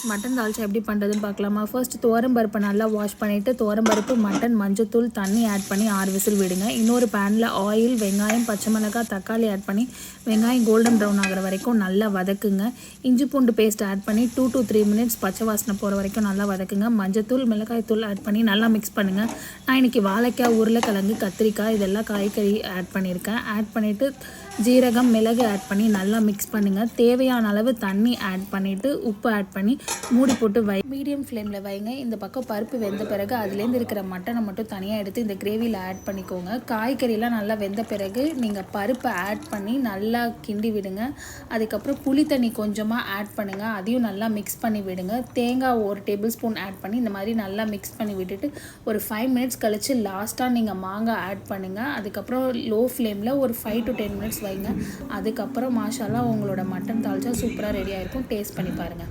Friends, mutton dalcha எப்படி பண்ணுறதுன்னு பார்க்கலாமா? ஃபர்ஸ்ட் துவரம் பருப்பை நல்லா வாஷ் பண்ணிவிட்டு துவரம் பருப்பு, மட்டன், மஞ்சத்தூள், தண்ணி ஆட் பண்ணி 6 விசில் விடுங்க. இன்னொரு பேனில் ஆயில், வெங்காயம், பச்சை மிளகாய், தக்காளி ஆட் பண்ணி வெங்காயம் கோல்டன் ப்ரௌன் ஆகிற வரைக்கும் நல்லா வதக்குங்க. இஞ்சி பூண்டு பேஸ்ட் ஆட் பண்ணி 2 to 3 மினிட்ஸ் பச்சை வாசனை போகிற வரைக்கும் நல்லா வதக்குங்க. மஞ்சத்தூள், மிளகாய் தூள் ஆட் பண்ணி நல்லா மிக்ஸ் பண்ணுங்கள். நான் இன்றைக்கி வாழைக்காய், உருளைக்கிழங்கு, கத்திரிக்காய் இதெல்லாம் காய்கறி ஆட் பண்ணியிருக்கேன். ஆட் பண்ணிவிட்டு ஜீரகம், மிளகு ஆட் பண்ணி நல்லா மிக்ஸ் பண்ணுங்கள். தேவையான அளவு தண்ணி ஆட் பண்ணிவிட்டு உப்பு ஆட் பண்ணி மூடி போட்டு மீடியம் ஃப்ளேமில் வைங்க. இந்த பக்கம் பருப்பு வெந்த பிறகு அதுலேருந்து இருக்கிற மட்டனை மட்டும் தனியாக எடுத்து இந்த கிரேவியில் ஆட் பண்ணிக்கோங்க. காய்கறிலாம் நல்லா வெந்த பிறகு நீங்கள் பருப்பை ஆட் பண்ணி நல்லா கிண்டி விடுங்க. அதுக்கப்புறம் புளி தண்ணி கொஞ்சமாக ஆட் பண்ணுங்கள். அதையும் நல்லா மிக்ஸ் பண்ணி விடுங்க. தேங்காய் 1 டேபிள் ஸ்பூன் ஆட் பண்ணி இந்த மாதிரி நல்லா மிக்ஸ் பண்ணி விட்டுட்டு ஒரு 5 மினிட்ஸ் கழித்து லாஸ்ட்டாக நீங்கள் மாங்காய் ஆட் பண்ணுங்கள். அதுக்கப்புறம் லோ ஃப்ளேமில் ஒரு 5 to 10 மினிட்ஸ் வைங்க. அதுக்கப்புறம் மாஷால்லா உங்களோட மட்டன் தால்ச்சா சூப்பராக ரெடி ஆகிருக்கும். டேஸ்ட் பண்ணி பாருங்கள்.